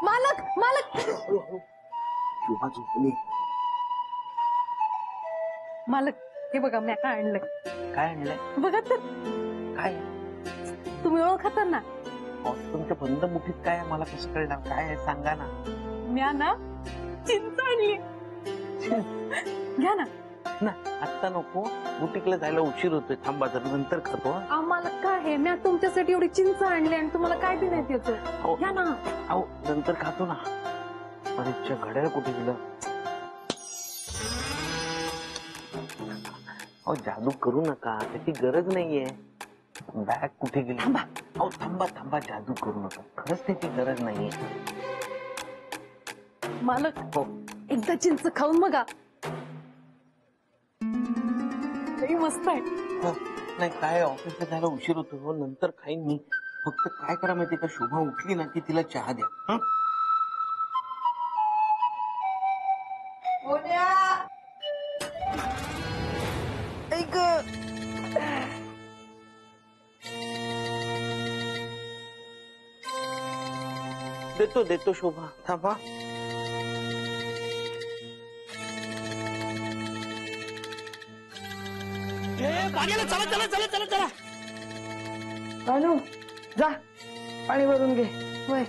मालक मालक शोभा झोपली. मालक हे बघा मी काय आणलंय. काय आणलंय? बघा तर. काय? तुम्ही ओळखता ना? तुमच्या बंद मुठीत काय मला कसं कळणार? काय आहे सांगा ना. म्या ना चिंच आणली. घ्या ना. ना आता नको, बुटीकला जायला उशीर होतोय. थांबा जर नंतर खातो. आम्हाला काय आहे, म्या तुमच्यासाठी एवढी चिंच आणली आणि तुम्हाला काय बी नाही देतो. घ्या ना. अहो नंतर खातो ना. अरेच्या घड्याळ कुठे गेलं? अहो जादू करू नका, त्याची गरज नाहीये. बॅग कुठे गेली? थांबा. अहो थांबा थांबा, जादू करू नका, खरंच त्याची गरज नाहीये. मालक हो एकदा चिंच खाऊन बघा, लई मस्त आहे. हो नाही काय, ऑफिसला जायला उशीर होतो. हो नंतर खाईन मी. फक्त काय करा माहितीये का, शोभा उठली ना की तिला चहा द्या. हं? देतो देतो शोभा, थांबा. चला चला चला चला चला. अनु जा पाणी भरून घे. होय.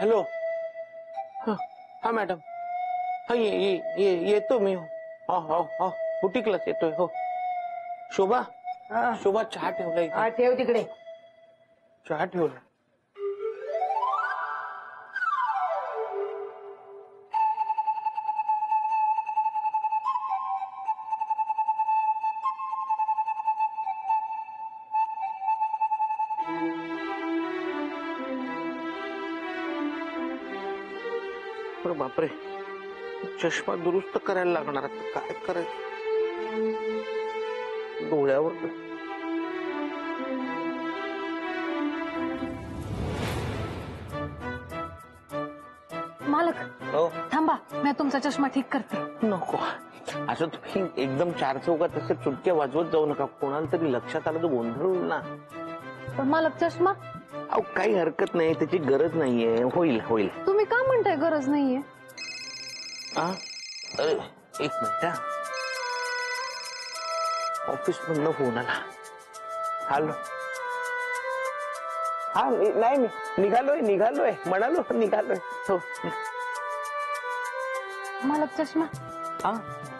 हॅलो. हा मॅडम. हा येतो मी. हो हो हो बुटीकलाच येतोय. हो शोभा. शोभा चहा ठेवलाय. ठेव तिकडे. चहा ठेवला. बापरे, चष्मा दुरुस्त करायला लागणार. काय करायचं डोळ्यावर? मालक हो थांबा, मी तुमचा चष्मा ठीक करते. नको, असं तुम्ही एकदम चार चौकात असं चुटक्या वाजवत जाऊ नका. कोणाला तरी लक्षात आलं तर गोंधळ होईल ना. पण मालक चष्मा. अहो काही हरकत नाही, त्याची गरज नाहीये. होईल होईल. तुम्ही का म्हणताय गरज नाहीये? एक मिनिट. ऑफिस मधनं फोन आला. हॅलो. हा नाही मी निघालोय म्हणालो निघालोय. हो मालक चष्मा. हा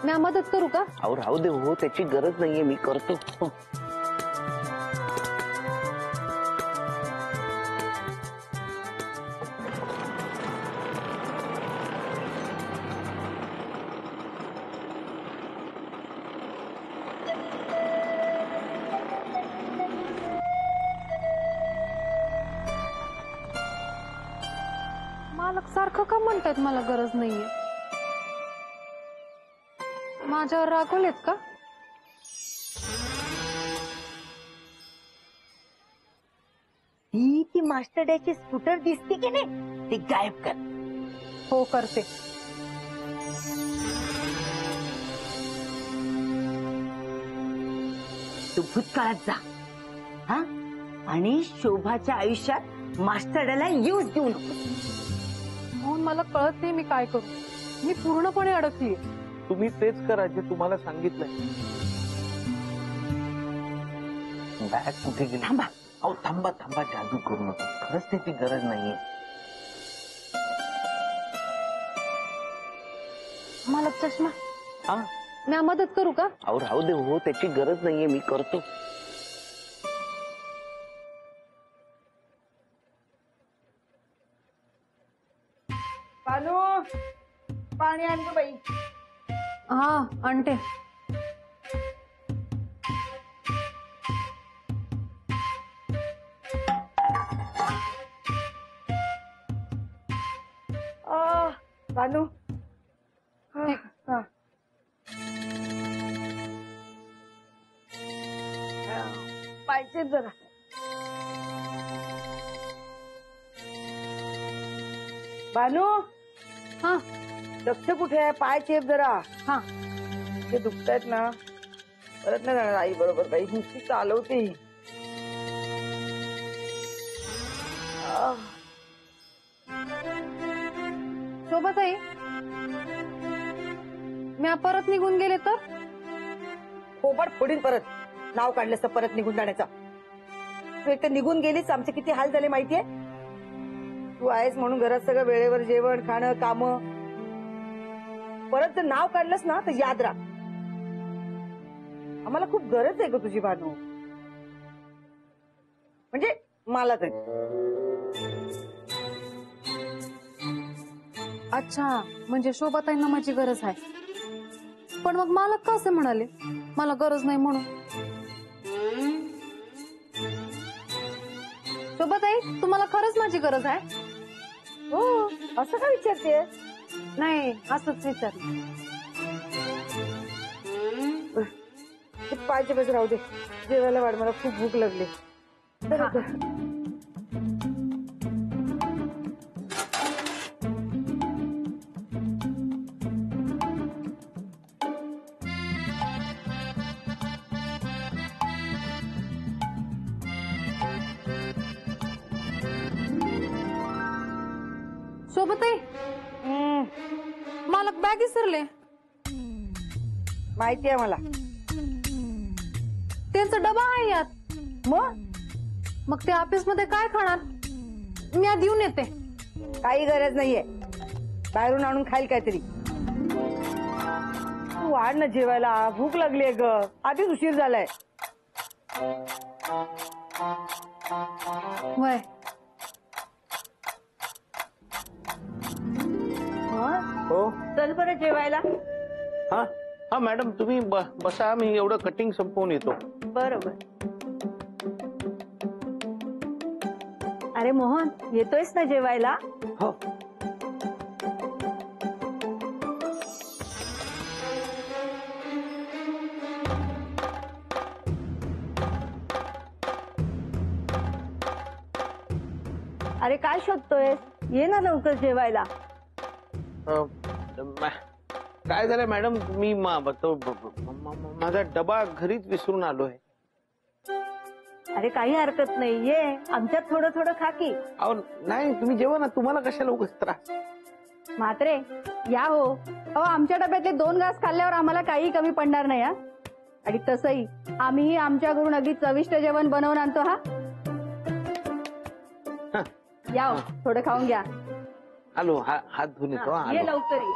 मी मदत करू का? अहो राहू दे. हो त्याची गरज नाहीये, मी करतो. हो. मालक सारखं का म्हणतायत मला गरज नाहीये? माझ्यावर रागवलेत का? ती मास्टर डॅची स्कूटर दिसते की नाही, ती गायब कर. हो करते. तू भूतकाळात जा हा, आणि शोभाच्या आयुष्यात मास्टरला यूज देऊ नको. म्हणून मला कळत नाही मी काय करू. मी पूर्णपणे अडकलीये. तुम्ही तेच करा जे तुम्हाला सांगितलंय. बॅग कुठे गेली? थांबा. अहो थांबा थांबा, जादू करू नका, खरंच त्याची गरज नाहीये. मालक चष्मा. हा मी मदत करू का? अहो राहू दे. हो त्याची गरज नाहीये, मी करतो. भानू पाणी आणतो बाई. हा आणते. भानू पाहिजे जरा. भानू हा लक्ष कुठे आहे? पाय चेप जरा. हा ते दुखतायत ना. परत नाही जाणार आई बरोबर बाई. नुसती चालवते ही. सोबत आहे मी परत निघून गेले तर खोबड फोडीन परत. नाव काढलंस तर परत निघून जाण्याचा. तू एक तर निघून गेलीस. आमचे किती हाल झाले माहितीये. तू आहेस म्हणून घरात सगळं वेळेवर जेवण खाणं काम. परत जर नाव काढलंस ना तर याद राख. आम्हाला खूप गरज आहे ग तुझी भानू. म्हणजे मला तरी. अच्छा म्हणजे शोभाताईंना माझी गरज आहे. पण मग मालक का असे म्हणाले मला गरज नाही म्हणून? शोभाताई तुम्हाला खरंच माझी गरज आहे? हो असं का विचारते? नाही असंच विचारलं. पाहिजे बस राहू दे. जेवायला वाढ. मला खूप भूक लागली. शोभाताई मालक बॅग विसरले. माहिती आहे मला. त्यांचा डबा आहे यात. मग ते ऑफिस मध्ये काय खाणार? मी आधी येऊन येते. काही गरज नाहीये. बाहेरून आणून खाईल काहीतरी. तू वाढ ना जेवायला. भूक लागलीये ग. आधीच उशीर झालाय. वय हो चल बरं जेवायला. हा हा मॅडम तुम्ही बसा. मी एवढं कटिंग संपवून येतो. बरोबर. अरे मोहन येतोयस ना जेवायला? हो अरे काय शोधतोयस? ये ना लवकर जेवायला. काय झालंय मॅडम मी माझा डबा घरीच विसरून आलोय. अरे काही हरकत नाही. ये आमच्यात थोडं थोडं खा की. अहो नाही तुम्ही जेवा ना. तुम्हाला कशाला उगाच त्रास. म्हात्रे या हो. अहो आमच्या डब्यातले 2 घास खाल्ल्यावर आम्हाला काही कमी पडणार नाही. हा आणि तसंही आम्ही आमच्या घरून अगदी चविष्ट जेवण बनवून आणतो. हा या हो, थोडं खाऊन घ्या. आलो हात धुवून येतो. ये लवकर ये.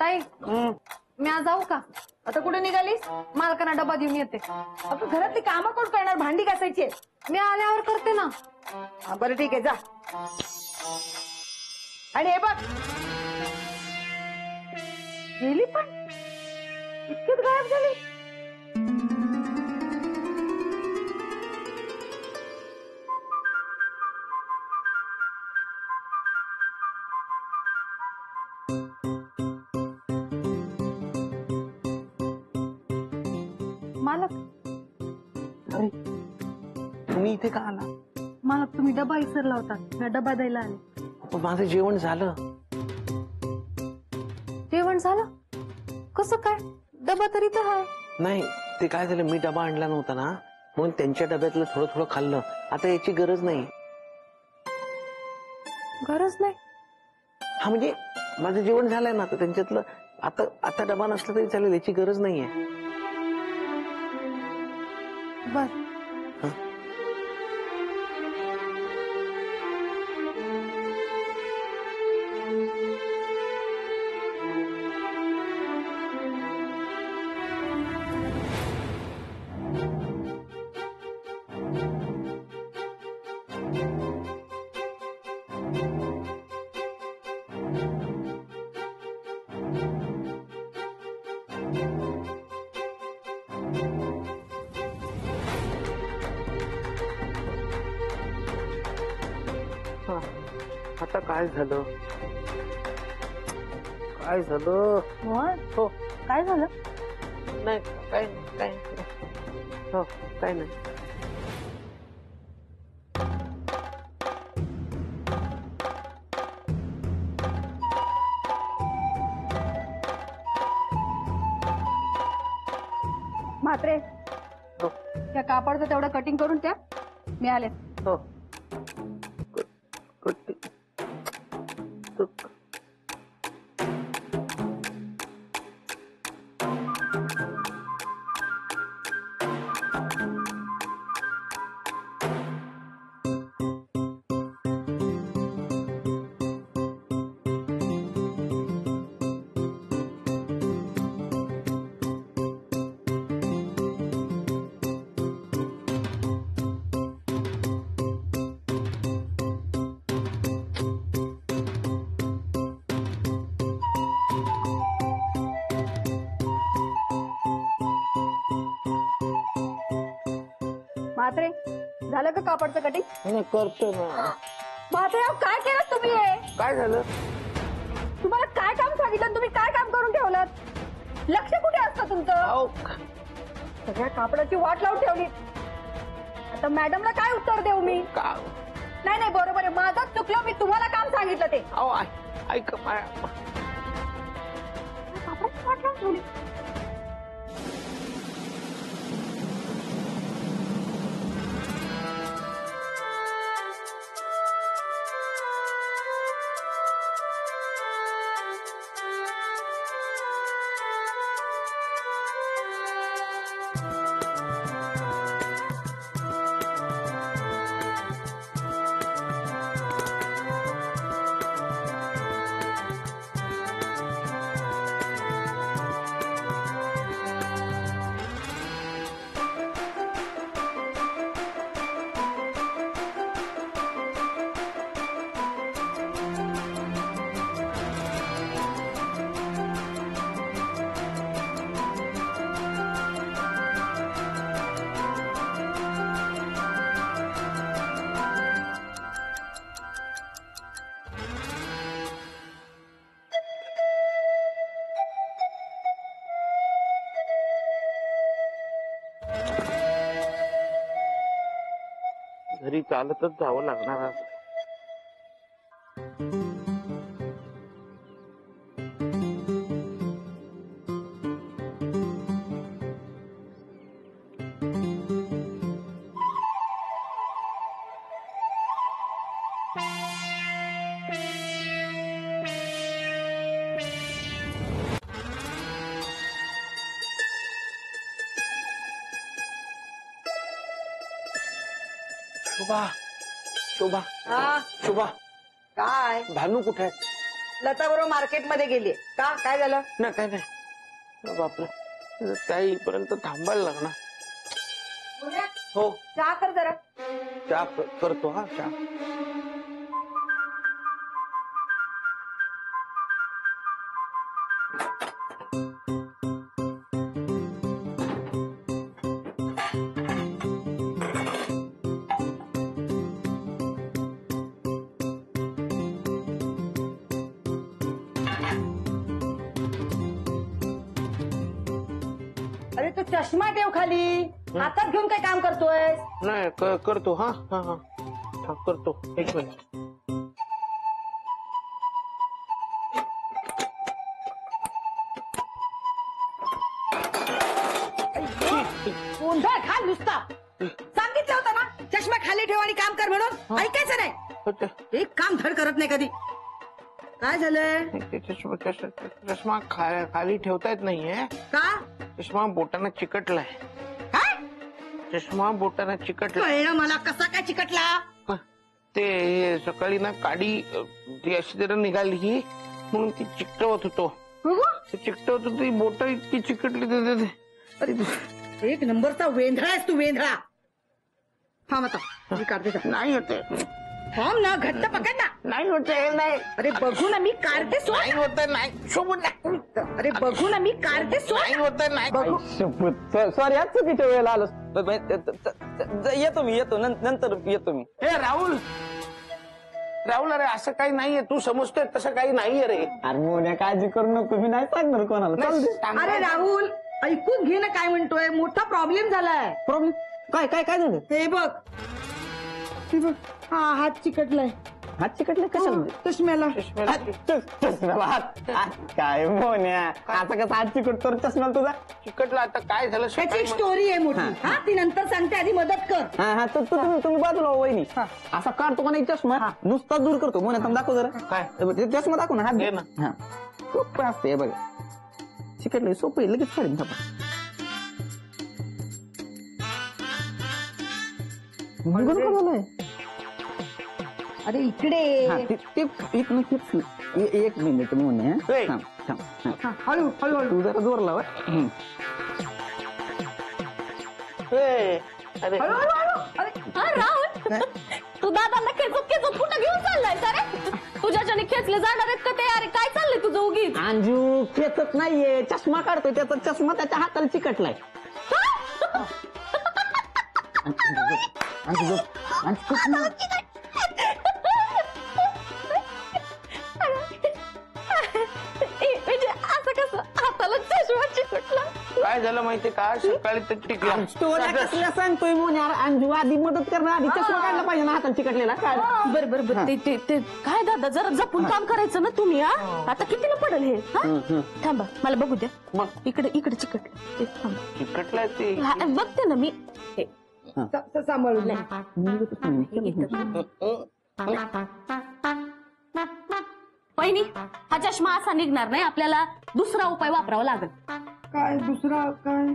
ताई मी आज जाऊ का? आता कुठे निघालीस? मालकांना डबा देऊन येते. आता घरातली कामं कोण करणार? भांडी घासायची. मी आल्यावर करते ना. बरं ठीक आहे जा. आणि हे बघ गेली पण इतक्यात गायब झाली. मालक अरे तुम्ही इथे का आला? मालक तुम्ही डबा विसरला होता. मी डबा द्यायला आले. पण माझं जेवण झालं. जेवण झालं? कसं काय? डबा तरी तर आहे. नाही ते काय झालं मी डबा आणला नव्हता ना म्हणून त्यांच्या डब्यातलं थोडं थोडं खाल्लं. आता याची गरज नाही. गरज नाही? हा म्हणजे माझं जेवण झालंय ना. आता त्यांच्यातलं आता डबा नसला तरी चालेल. याची गरज नाहीये. बर आता काय झालं? काय झालं? हो काय झालं? नाही काय काय हो काय नाही. म्हात्रे हो त्या कापडचं तेवढं कटिंग करून त्या मी आले. हो कट म्हात्रे झालं का कापडचं कटिंग? नाही करतो ना. म्हात्रे अहो, काय केलं तुम्ही हे? काय झालं? तुम्हाला काय काम सांगितलं तुम्ही काय काम करून ठेवलं? लक्ष कुठे असतं तुमचं? अहो सगळ्या कापडाची वाट लावून ठेवली. आता मॅडमला काय उत्तर देऊ मी? का नाही नाही बरोबर आहे माझंच चुकलं. मी तुम्हाला काम सांगितलं ते अहो ऐक कापडाची वाट लावून ठेवली. घरी चालतच जावं लागणार आज. शोभा शोभा हा शोभा काय? भानू कुठे आहे? लता बरोबर मार्केटमध्ये गेली. का काय झालं? नाही काय नाही. बापरे त्या येईपर्यंत थांबायला लागणार. हो चहा कर जरा. चहा करतो. हा चहा. अरे तू चष्मा ठेव खाली. हातात घेऊन काय काम करतोय? नाही करतो. हा हा हा हा करतो. एक मिनिट. गोंधळ घाल नुसता. सांगितलं होतं ना चष्मा खाली ठेव आणि काम कर म्हणून. ऐकायचं नाही. एक काम धड करत नाही कधी. काय झालंय? चष्मा खाली ठेवता येत नाहीये. का? चष्मा बोटाने चिकटलाय. काय? चष्मा बोटाने चिकटलाय. कळलं मला. कसा काय चिकटला? ते सकाळी ना काडी ती अशी जरा निघाली की म्हणून ती चिकटवत होतो. ते चिकटवत होती बोट इतकी चिकटली. अरे एक नंबरचा वेंधळा आहेस तू. वेंधळा. थांब आता मी काढते. नाही होते. थांब ना. घट्ट पकड ना. नाही होते. नाही. अरे बघू ना मी काढते. सोड. नाही होत. नाही शोभून. अरे बघू ना मी काढते. सोड. नाही होत. नाही बघू. सॉरी आज चुकीच्या वेळेला आलो. येतो मी. येतो नंतर येतो मी. हे राहुल राहुल अरे असं काही नाहीये, तू समजतोय तसं काही नाहीये रे. अरे मोन्या काळजी करू नको, मी नाही सांगणार कोणाला. चालू दे. अरे राहुल ऐकून घे ना काय म्हणतोय. मोठा प्रॉब्लेम झालाय. प्रॉब्लेम काय काय काय झालं? हे बघ हा हात चिकटलाय हात चिकटले कशाला? चष्म्याला. चष्म्याला हात. काय मोन्या आता कसं हात चिकटतो चष्म्याला तुझा? चिकटला आता काय झालं त्याची एक सकाळी स्टोरी आहे मोठी. हा ती नंतर सांगते, आधी मदत कर. हा हा तुम्ही बाजूला हो, वहिनी. असा काढतो का नाही चष्मा, नुसता दूर करतो. मोन्या थांब दाखव जरा. काय? ते चष्मा दाखव ना, हात दे दे ना. हा खूप असते बघा. चिकटलं सोपं आहे, लगेच काढीन थांबा. निघून का झालंय? अरे इकडे हा, एक मिनिट मोन्या. ए. थांब थांब हा. हा, हळू हळू हळू. तू जरा जोर लावा. ए, अरे हळू हळू हळू. अरे राहुल तू दादांना खेचत खेचत कुठं घेऊन चाललाय अरे? तुझ्याच्याने खेचले जाणार आहेत का ते? अरे काय चाललंय तुझं उगीच? अंजू खेचत नाहीये, चष्मा काढतोय. त्याचा चष्मा त्याच्या हाताला चिकटलाय. अंजू म्हणजे असं कसं हाताला चष्मा चिकटला? काय झालं माहितीये का, सकाळी तर टिकला. स्टोऱ्या कसल्या सांगतोय मोन्या? अंजू आधी मदत करणार, आधी चष्मा काढला पाहिजे ना हाताला चिकटलेला. काय बरं बरं बरं ते काय दादा जरा जपून काम करायचं ना तुम्ही. हा आता कितीला पडेल हे? हा? थांबा मला बघू द्या. मग इकडे चिकटलं ते. थांबा. चिकटलाय ते. हा, बघते ना मी. हे, सांभाळून. वहिनी हा चष्मा असा निघणार नाही, आपल्याला दुसरा उपाय वापरावा लागेल. काय दुसरा काय?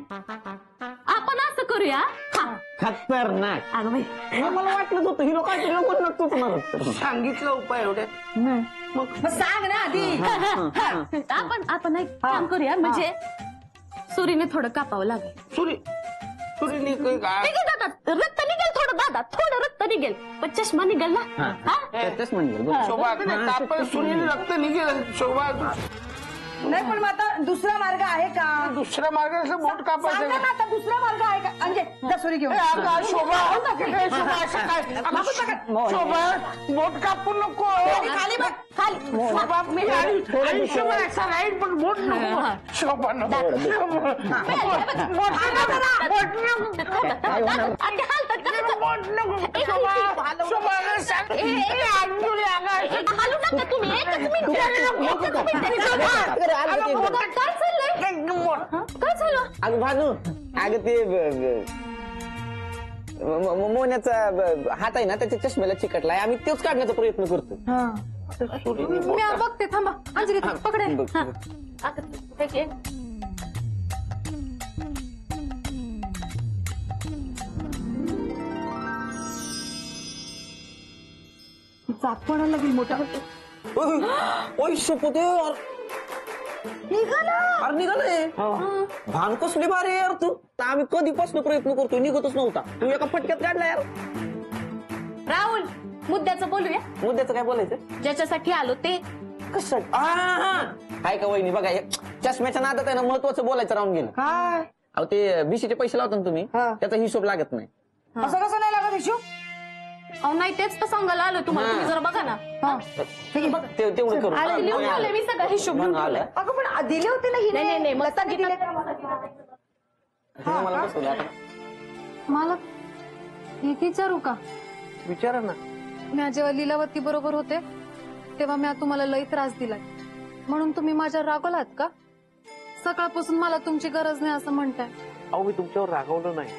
आपण असं करूया. हा खतरनाक. अगं बाई हे मला वाटलं होतं ही लोक काहीतरी सांगितलं उपाय एवढ्यात. मग सांग ना आधी. आपण एक काम करूया, म्हणजे सुरीने थोडं कापावं लागेल. सुरीने काय काय? निघेल दादा, रक्त निघेल थोडं दादा, थोडं रक्त निघेल, पण चष्मा निघेल ना. हा? तेच म्हणलं. शोभा कापड सुरीने रक्त निघेल. शोभा नाही पण मग आता दुसरा मार्ग आहे का? दुसऱ्या मार्गाचं बोट सांगा कापायचं. ना आता दुसरा मार्ग आहे का? म्हणजे दसोरी घेऊन. ए, अगं, शोभा ए, शोभा असं काय? अगं, शोभा बोट कापू नको. खाली बघ. खाली शोभा मी आयुष्यभर असा राहील पण बोट नको. शोभा नको. बोट नको. शोभा अगं, सांग. ए, अंजुली, अगं, हालू नका तुम्ही. एकच मिनिट. काय चाललंय? काय झालं? अगं भानू, अगं ते मोन्याचा हात आहे ना, त्याच्या चष्म्याला चिकटलाय. आम्ही तेच काढण्याचा प्रयत्न करतो. मी बघते. थांबा अंजली पकडे. हा. आता हे घे. चाकपणा लागेल मोठा. ओय शपथ यार, निघाला. अरे निघालंय. भान कसली बारे यार तू. आम्ही कधीपासून प्रयत्न करतोय, निघतच नव्हता. तू एका फटक्यात काढला यार. राहुल मुद्द्याचं बोलूया. मुद्द्याचं काय बोलायचं? ज्याच्यासाठी आलो ते. कसं? काय का वहिनी बघा, हे चष्म्याच्या नादात आहे ना महत्वाचं बोलायचं राहून गेलं. काय अहो ते बीसीचे पैसे लावता ना तुम्ही, हा. त्याचा हिशोब लागत नाही. असं कसं नाही लागत हिशोब? अहो नाही तेच तर सांगायला आलो तुम्हाला. तुम्ही जरा बघा ना. तेवढं करू. आलं लिहून ठेवलंय मी सगळं हिशोब लिहून ठेवलंय. अगं पण दिले होते ना हिने. नाही, नाही, मग लताने दिले. हे मला बसवलं आता. मला एक विचारू का? विचारा ना. मी जेव्हा लीलावती बरोबर होते तेव्हा मी तुम्हाला लई त्रास दिलाय, म्हणून तुम्ही माझ्यावर रागवलात का? सकाळपासून मला तुमची गरज नाही असं म्हणताय. अहो मी तुमच्यावर रागवलं नाही.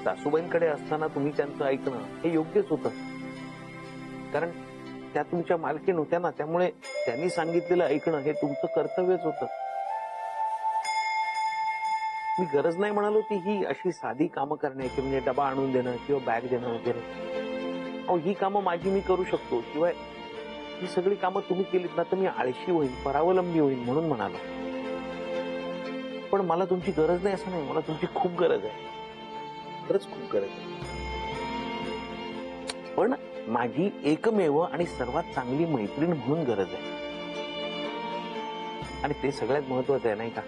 सासूबाईंकडे असताना तुम्ही त्यांचं ऐकणं हे योग्यच होतं, कारण त्या तुमच्या मालकीण होत्या ना, त्यामुळे त्यांनी सांगितलेलं ऐकणं हे तुमचं कर्तव्यच होतं. मी गरज नाही म्हणालो ती ही अशी साधी कामं करण्याची, म्हणजे डबा आणून देणं किंवा बॅग देणं वगैरे. अहो ही कामं माझी मी करू शकतो, शिवाय ही सगळी कामं तुम्ही केलीत ना तर मी आळशी होईन, परावलंबी होईन म्हणून म्हणालो. पण मला तुमची गरज नाही असं नाही, मला तुमची खूप गरज आहे, खरंच खूप गरज आहे. पण माझी एकमेव आणि सर्वात चांगली मैत्रीण म्हणून गरज आहे, आणि ते सगळ्यात महत्वाचं आहे नाही का?